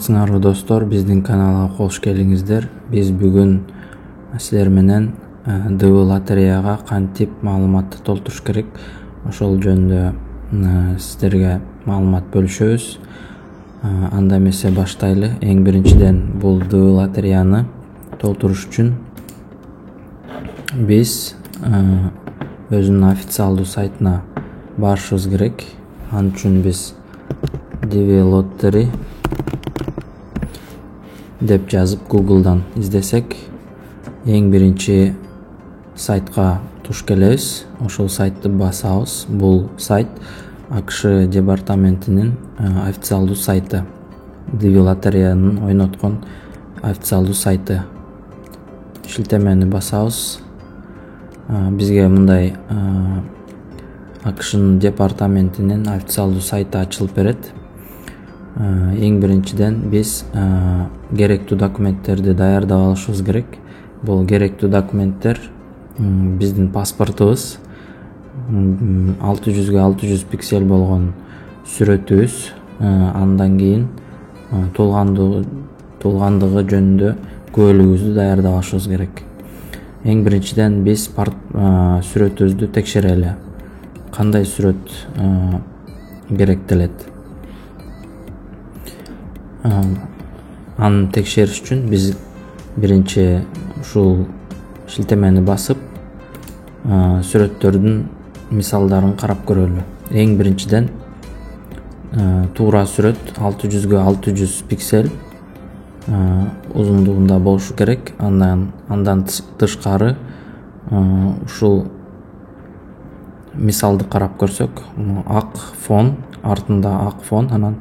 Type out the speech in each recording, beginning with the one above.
Сыңарбы достор, биздин каналга кош келиңиздер. Биз бүгүн силер менен ДВ лотереяга кантип маалыматты толтуруш керек, ошол жөнүндө сиздерге маалымат бөлүшөбүз. Анда эмесе баштайлы. Эң биринчиден бул ДВ лотереяны толтуруш үчүн биз өзүнүн официалдуу сайтына барышыбыз керек. Ал үчүн биз DV Lottery деп жазып Google'дан издесек, эң биринчи сайтка туш келебиз. Ошол сайтты басабыз. Бул сайт АКШ департаментинин официалдуу сайты. DV лотереянын ойноткон официалдуу сайты. Шилтемени басабыз. Бизге мындай АКШнын департаментинин официалдуу сайты ачылып берет. Эң биринчиден биз керектүү документтерди даярдап алышыбыз керек. Бул керектүү документтер биздин паспортубуз, 600 × 600 пиксель болгон сүрөтүбүз, андан кийин туулгандыгы жөнүндө күбөлүгүбүздү даярдап алышыбыз керек. Эң биринчиден биз сүрөтүбүздү текшерели. Кандай сүрөт керектелет? Аны текшериш үчүн биз биринчи ушул шилтемени басып, сүрөттөрдүн мисалдарын карап көрөлү. Эң биринчиден туура сүрөт 600 × 600 пиксель узундугунда болушу керек. Андан тышкары ушул мисалды карап көрсөк, ак фон, артында ак фон, анан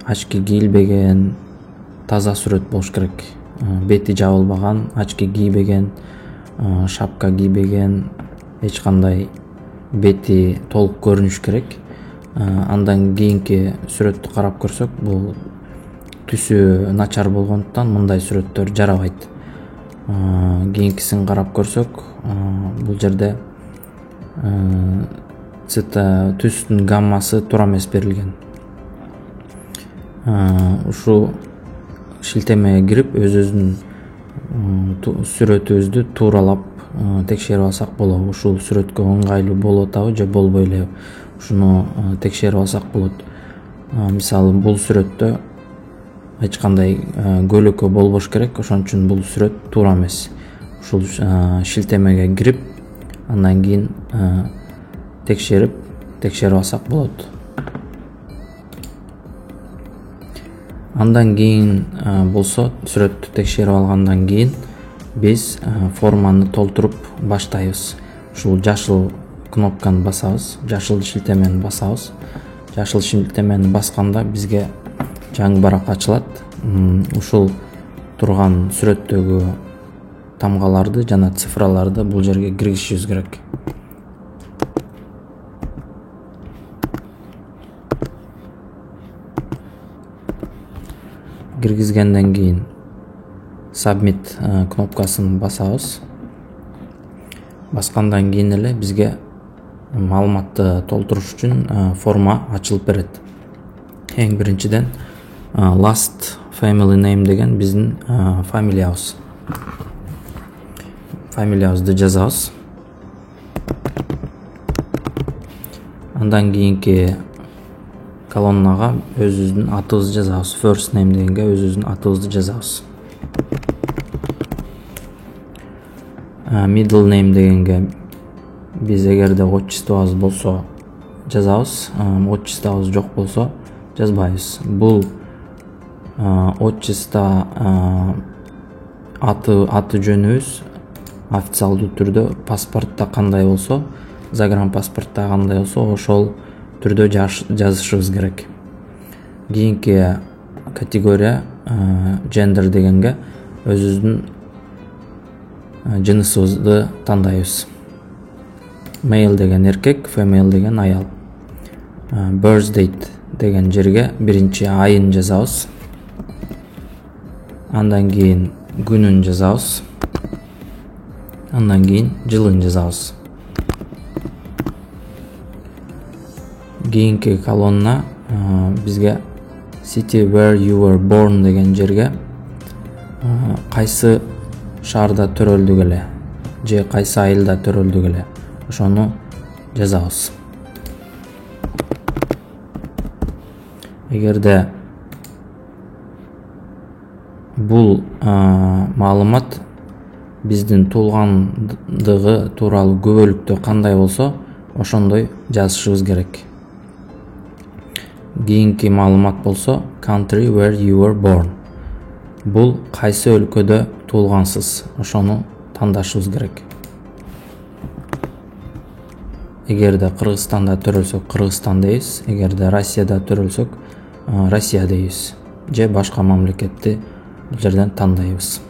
очки кийилбеген таза сүрөт болуш керек. Бети жабылбаган, очки кийбеген, шапка кийбеген, эч кандай бети толук көрүнүш керек. Андан кийинки сүрөттү карап көрсөк, бул түсү начар болгондуктан мындай сүрөттөр жарабайт. Кийинкисин карап көрсөк, бул жерде түстүн гаммасы туура эмес берилген. Ушу шилтемеге кирип, өзүбүздүн сүрөтүбүздү тууралап текшерип алсак болот. Ушул сүрөткө ыңгайлуу болуп атабы же болбой элеби? Ушуну текшерип алсак болот. Мисалы, бул сүрөттө эч кандай көлөкө болбош керек, ошон үчүн бул сүрөт туура эмес. Ушул шилтемеге кирип, андан кийин текшерип алсак болот. Андан кийин болсо, сүрөттү текшерип алгандан кийин биз форманы толтуруп баштайбыз. Ушул жашыл кнопканы басабыз, жашыл шилтемени басабыз. Жашыл шилтемени басканда бизге жаңы барак ачылат. Ушул турган сүрөттөгү тамгаларды жана цифраларды бул жерге киргизишибиз керек. Киргизгенден кийин Submit кнопкасын басабыз. Баскандан кийин эле бизге маалыматты толтуруш үчүн форма ачылып берет. Эң биринчиден Last Family Name деген биздин фамилиябыз. Фамилиябызды жазабыз. Андан кийинки колоннага өзүбүздүн атыбызды жазабыз. First name дегенге өзүбүздүн атыбызды жазабыз. Middle name дегенге биз эгерде отчествобуз болсо жазабыз, отчествобуз жок болсо жазбайбыз. Бул отчество аты жөнүбүз официалдуу түрдө паспортто кандай болсо, загранпаспортто кандай болсо, ошол түрдө жазышыбыз керек. Кийинки категория gender дегенге өзүбүздүн жынысыбызды тандайбыз. Male деген эркек, female деген аял. Birth date деген жерге биринчи айын жазабыз. Андан кийин күнүн жазабыз. Андан кийин жылын жазабыз. Кийинки колонна бизге city where you were born деген жерге кайсы шаарда төрөлдүк эле же кайсы айылда төрөлдүк эле ошону жазабыз. Эгерде бул маалымат биздин туулгандыгы тууралуу күбөлүктүү кандай болсо ошондой жазышыбыз керек. Кийинки маалымат болсо country where you were born. Бул кайсы өлкөдө туулгансыз, ошону тандашыбыз керек. Эгерде Кыргызстанда төрөлсөк Кыргызстан дейбиз, эгерде Россияда төрөлсөк Россия дейбиз же башка мамлекетти бул жерден тандайбыз.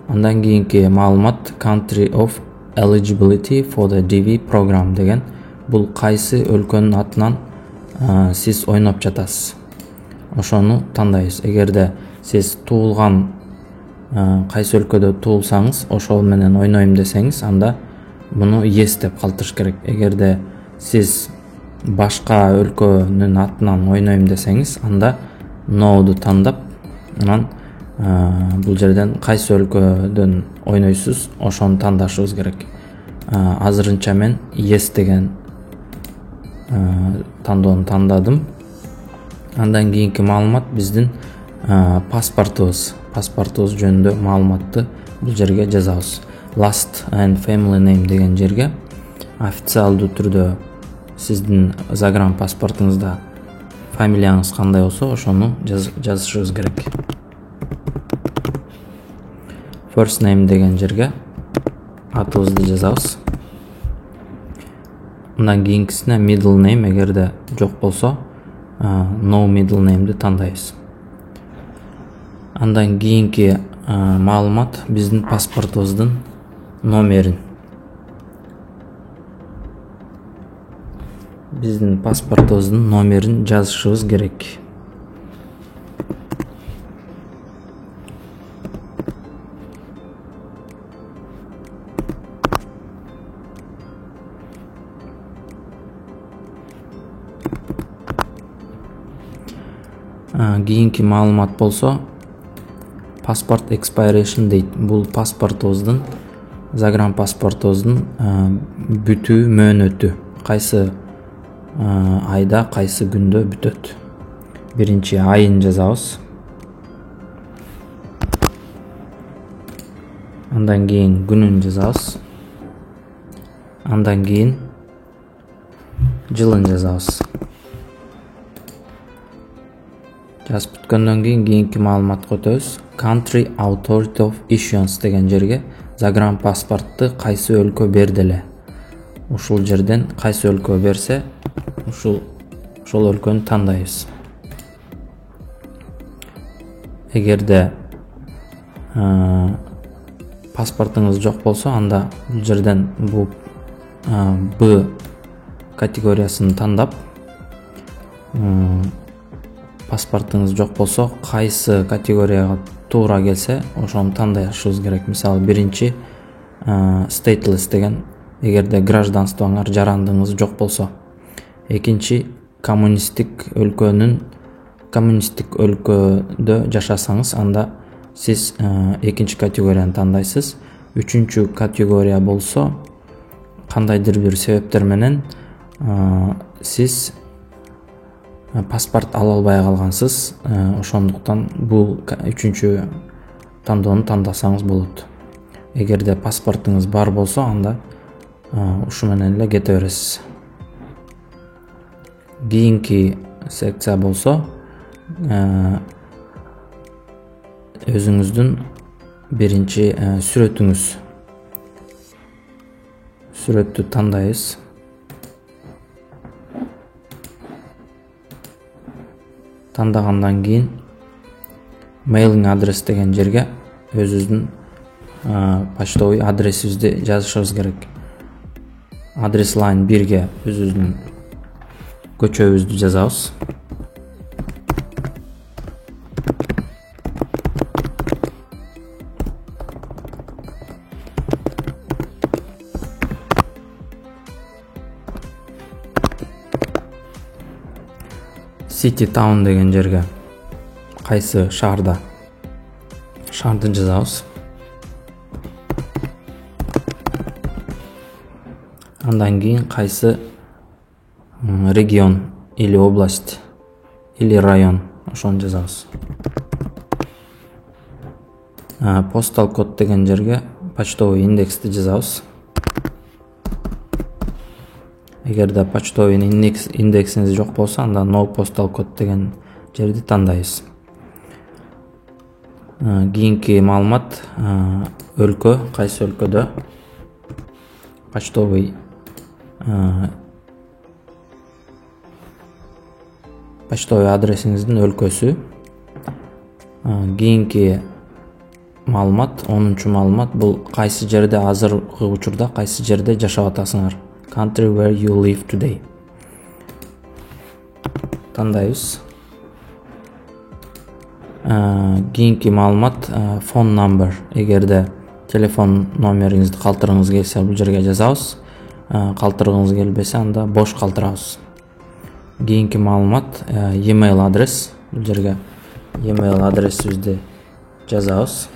Андан кийинки маалымат country of eligibility for the DV program деген. Бул кайсы өлкөнүн атынан сиз ойноп жатасыз, ошону тандайбыз. Эгерде сиз туулган кайсы өлкөдө туулсаңыз, ошол менен ойнойм десеңиз, анда муну yes деп калтырыш керек. Эгерде сиз башка өлкөнүн атынан ойнойм десеңиз, анда no'ду тандап, анан бул жерден кайсы өлкөдөн ойнойсуз, ошону тандашыбыз керек. Азырынча мен yes деген тандоону тандадым. Андан кийинки маалымат биздин паспортубуз жөнүндө маалыматты бул жерге жазабыз. Last and family name деген жерге официалдуу түрдө сиздин загран паспортуңузда фамилияңыз кандай болсо, ошону жазышыбыз керек. First name деген жерге атыбызды жазабыз. Андан кийинкисине middle name, эгерде жок болсо no middle name'ди тандайбыз. Андан кийинки маалымат биздин паспортубуздун номерин. Биздин паспортубуздун номерин жазышыбыз керек. Кийинки маалымат болсо passport expiration date. Бул паспортубуздун, загран паспортубуздун бүтүү мөөнөтү. Кайсы айда, кайсы күндө бүтөт. Биринчи айын жазабыз. Андан кийин күнүн жазабыз. Андан кийин жылын жазабыз. Жазып бүткөндөн кийин кийинки маалыматка өтөбүз. Country authority of issuance деген жерге загран паспортты кайсы өлкө берди эле. Ушул жерден кайсы өлкө берсе, ошол өлкөнү тандайбыз. Эгерде паспортуңуз жок болсо, анда бул жерден Б категориясын тандап, паспортуңуз жок болсо, кайсы категорияга туура келсе, ошону тандашыбыз керек. Мисалы, биринчи stateless деген, эгерде гражданствоңар, жарандыгыңыз жок болсо. Экинчи коммунисттик өлкөдө жашасаңыз, анда сиз экинчи категорияны тандайсыз. Үчүнчү категория болсо, кандайдыр бир себептер менен сиз паспорт ала албай калгансыз, ошондуктан бул үчүнчү тандоону тандасаңыз болот. Эгерде паспортуңуз бар болсо, анда ушу менен эле кете бересиз. Кийинки секция болсо, өзүңүздүн биринчи сүрөттү тандайбыз. Тандагандан кийин mailing адрес деген жерге өзүбүздүн почтовый адресибизди жазышыбыз керек. Адрес line 1ге өзүбүздүн көчөбүздү жазабыз. City Town деген жерге кайсы шаарда, шаарды жазабыз. Андан кийин кайсы регион или область или район, ошону жазабыз. Postal код деген жерге почтовый индексти жазабыз. Эгерде почтовый индексиңиз жок болсо, анда no postal код деген жерди тандайбыз. Кийинки маалымат өлкө, кайсы өлкөдө почтовый адресиңиздин өлкөсү. Кийинки маалымат, 10-чу маалымат, бул кайсы жерде азыркы учурда кайсы жерде жашап атасыңар. Country where you live today. Тандайбыз. Кийинки маалымат phone number. Эгерде телефон номериңизди калтыргыңыз келсе, бул жерге жазабыз. Калтыргыңыз келбесе, анда бош калтырабыз. Кийинки маалымат email адрес. Бул жерге email адресибизди жазабыз.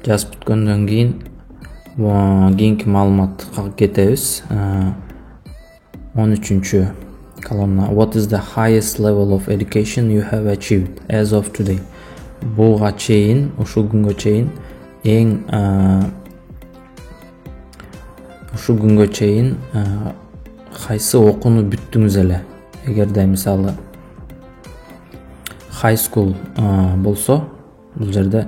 Жазып бүткөндөн кийин кийинки маалыматка кетебиз. 13-чү колонна. What is the highest level of education you have achieved as of today? Буга чейин, ушул күнгө чейин кайсы окууну бүттүңүз эле? Эгерде мисалы high school болсо, бул жерде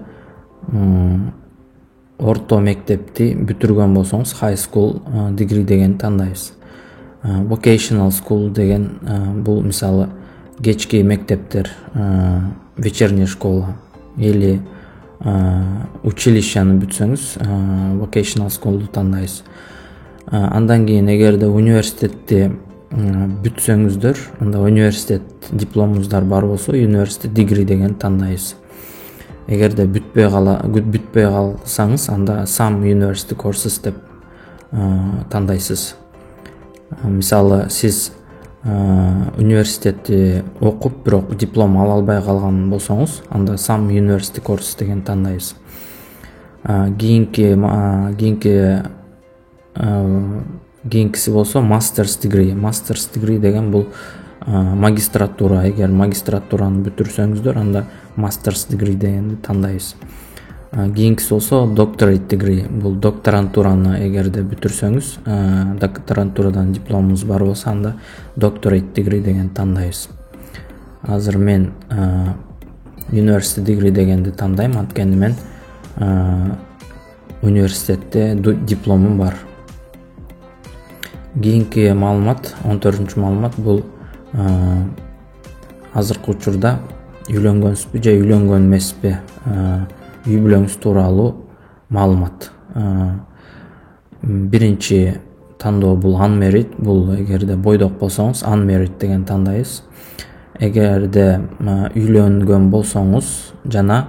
орто мектепти бүтүргөн болсоңуз high school degree деген тандайбыз. Vocational school деген бул мисалы кечки мектептер, вечерняя школа или училищаны бүтсөңүз vocational school'ду тандайбыз. Андан кийин эгерде университетти бүтсөңүздөр, анда университет дипломуңуздар бар болсо, university degree деген тандайбыз. Эгерде бүтпөй калсаңыз, анда some university courses деп тандайсыз. Мисалы, сиз университетти окуп, бирок диплом ала албай калган болсоңуз, анда some university courses деген тандайбыз. Кийинкиси болсо master's degree. Master's degree деген бул магистратура. Эгер магистратураны бүтүрсөңүздөр, анда master's degree дегенди тандайбыз. Кийинкиси болсо doctorate degree. Бул докторантураны эгерде бүтүрсөңүз, докторантурадан дипломуңуз бар болсо, анда doctorate degree деген тандайбыз. Азыр мен university degree дегенди тандайм, анткени мен университетте дипломум бар. Кийинки маалымат, 14-чү маалымат, бул азыркы учурда үйлөнгөнсүзбү же үйлөнгөн эмеспи, үй бүлөңүз тууралуу маалымат. Биринчи тандоо бул unmarried, бул эгерде бойдок болсоңуз unmarried деген тандайбыз. Эгерде үйлөнгөн болсоңуз жана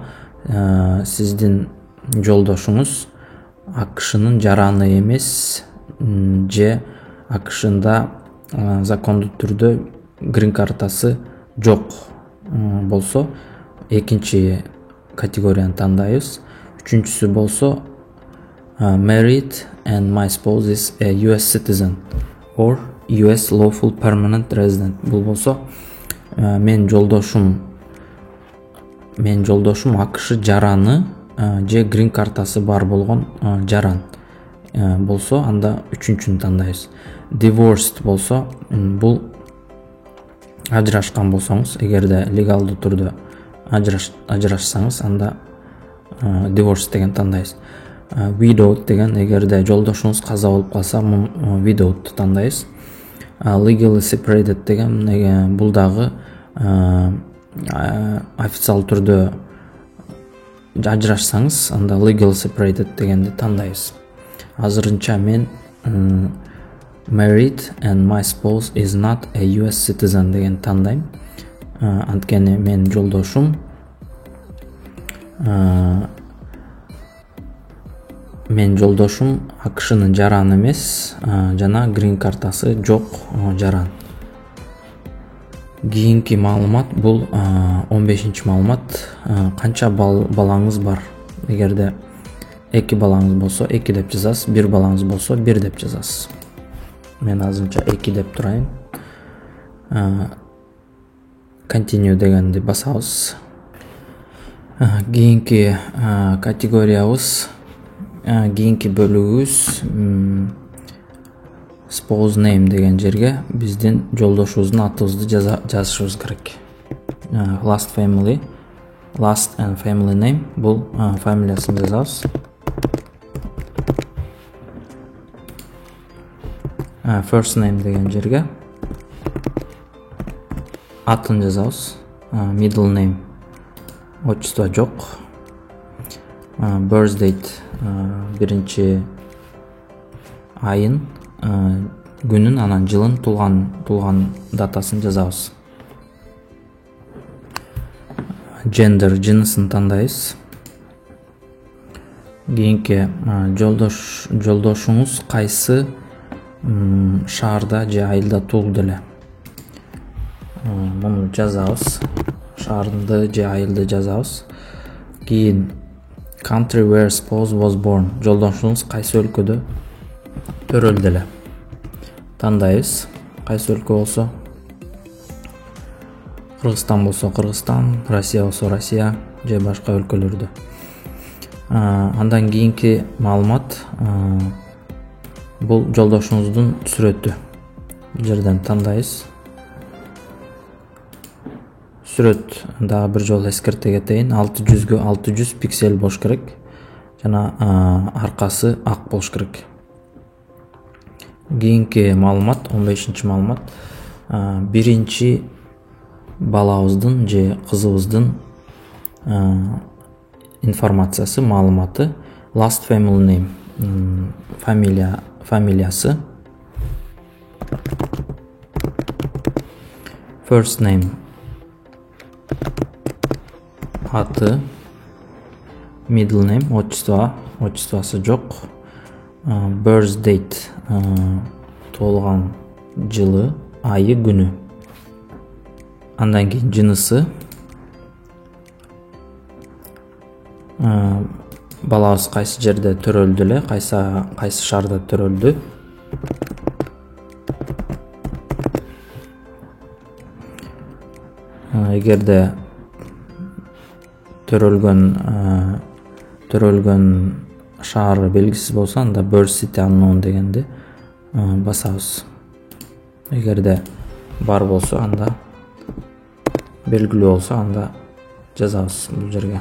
сиздин жолдошуңуз АКШнын жараны эмес же АКШнда закондуу түрдө грин картасы жок болсо, экинчи категорияны тандайбыз. Үчүнчүсү болсо married and my spouse is a US citizen or US lawful permanent resident. Бул болсо мен жолдошум АКШ жараны же грин картасы бар болгон жаран болсо, анда үчүнчүнү тандайбыз. Divorced болсо, бул ажырашкан болсоңуз, эгерде легалдуу түрдө ажырашсаңыз, анда divorced деген тандайбыз. Widowed деген, эгерде жолдошуңуз каза болуп калса, widowed тандайбыз. Legally separated деген, бул дагы официал түрдө ажырашсаңыз, анда legally separated дегенди тандайбыз. Азырынча мен married and my spouse is not a US citizen деген тандайм. Анткени мен жолдошум Мен жолдошум АКШнын жараны эмес, жана грин картасы жок жаран. Кийинки маалымат бул 15-маалымат. Канча балаңыз бар? Эгерде 2 балаңыз болсо 2 деп жазасыз, 1 балаңыз болсо 1 деп жазасыз. Мен азырынча 2 деп турайын. Continue дегенди басабыз. Кийинки категориябыз, кийинки бөлүгүбүз spouse name деген жерге биздин жолдошубуздун атыбызды жазышыбыз керек. Last and family name бул фамилиясын жазабыз. First name деген жерге атын жазабыз. Middle name отчество жок. Birth date биринчи айын, күнүн, анан жылын, туулган датасын жазабыз. Gender жынысын тандайбыз. Кийинки жолдошуңуз кайсы шаарда же айылда туулду эле? Муну жазабыз. Шаарды же айылды жазабыз. Кийин country where spouse was born. Жолдошуңуз кайсы өлкөдө төрөлдү эле? Тандайбыз. Кайсы өлкө болсо Кыргызстан болсо Кыргызстан, Россия болсо Россия же башка өлкөлөрдө. Андан кийинки маалымат бул жолдошуңуздун сүрөтү. Бул жерден тандайбыз. Сүрөт дагы бир жолу эскерте кетейин, 600 600 пиксель болуш керек жана аркасы ак болуш керек. Кийинки маалымат, 15-маалымат, биринчи балабыздын же кызыбыздын информациясы, маалыматы. Last family name фамилиясы. First name аты. Middle name отчествосы жок. Birth date туулган жылы, айы, күнү. Андан кийин жынысы. Балабыз кайсы жерде төрөлдү эле, кайсы шаарда төрөлдү. Эгерде төрөлгөн шаары белгисиз болсо, анда birth city unknown дегенди басабыз. Эгерде бар болсо, анда белгилүү болсо, анда жазабыз бул жерге.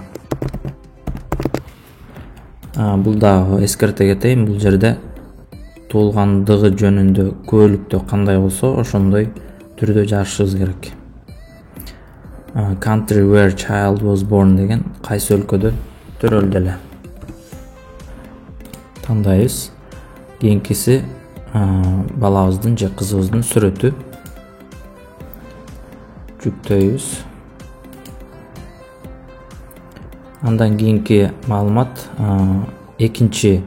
Бул дагы эскерте кетейин, бул жерде туулгандыгы жөнүндө күбөлүктө кандай болсо, ошондой түрдө жазышыбыз керек. Country where child was born деген кайсы өлкөдө төрөлдү эле. Тандайбыз. Кийинкиси балабыздын же кызыбыздын сүрөтү. Жүктөйбүз. Андан кийинки маалымат, экинчи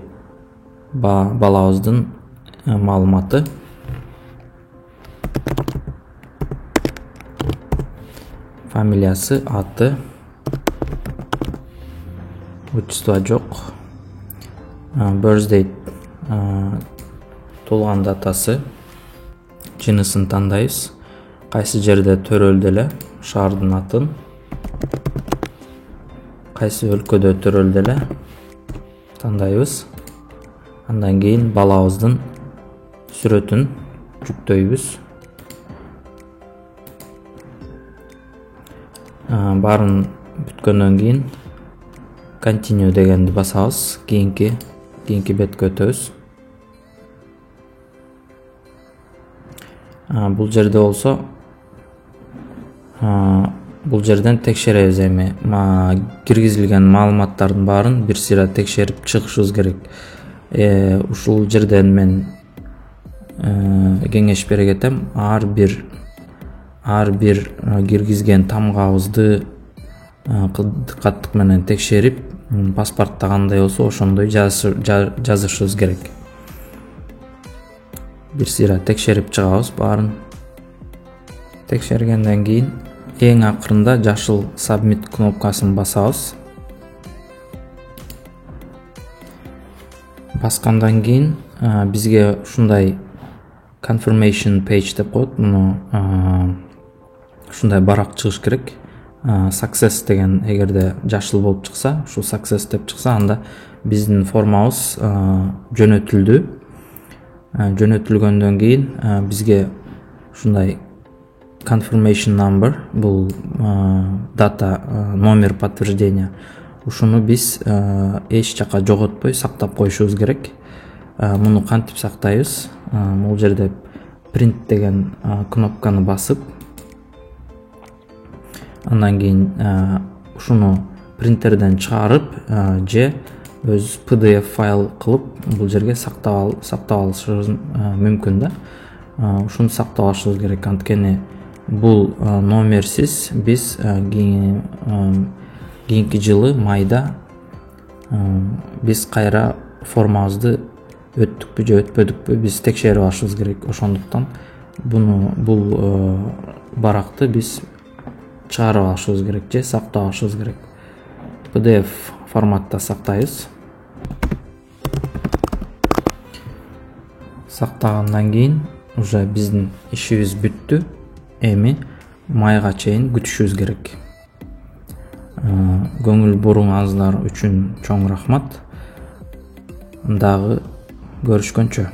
балабыздын маалыматы. Фамилиясы, аты. Отчество жок. Birth date туулган датасы. Жынысын тандайбыз. Кайсы жерде төрөлдү эле, шаардын атын. Кайсы өлкөдө төрөлдү эле тандайбыз. Андан кийин балабыздын сүрөтүн жүктөйбүз. Барын бүткөндөн кийин continue дегенди басабыз. Кийинки бетке өтөбүз. Бул жерде болсо, бул жерден текшеребиз эми. Киргизилген маалыматтардын баарын бир сыйра текшерип чыгышыбыз керек. Ушул жерден мен кеңеш бере кетем. Ар бир киргизген тамгабызды диккаттык менен текшерип, паспортто кандай болсо ошондой жазышыбыз керек. Бир сыйра текшерип чыгабыз баарын. Текшергенден кийин эң акырында жашыл submit кнопкасын басабыз. Баскандан кийин бизге ушундай confirmation page деп коет. Муну ушундай барак чыгыш керек. Success деген эгерде жашыл болуп чыкса, ушу success деп чыкса, анда биздин формабыз жөнөтүлдү. Жөнөтүлгөндөн кийин бизге ушундай confirmation number, бул дата, номер подтверждения. Ушуну биз эч жака жоготпой сактап коюшубуз керек. Муну кантип сактайбыз? Бул жерде print деген кнопканы басып, андан кийин ушуну принтерден чыгарып же өз PDF файл кылып бул жерге сактап алышыбыз мүмкүн да. Ушуну сактап алышыбыз керек, анткени бул номерсиз биз кийинки жылы майда биз кайра формабызды өттүкпү же өтпөдүкпү биз текшерип алышыбыз керек. Ошондуктан бул баракты биз чыгарып алышыбыз керек же сактап алышыбыз керек. PDF форматта сактайбыз. Сактагандан кийин уже биздин ишибиз бүттү. Эми майга чейин күтүшүбүз керек. Көңүл буруңуздар үчүн чоң рахмат. Дагы көрүшкөнчө.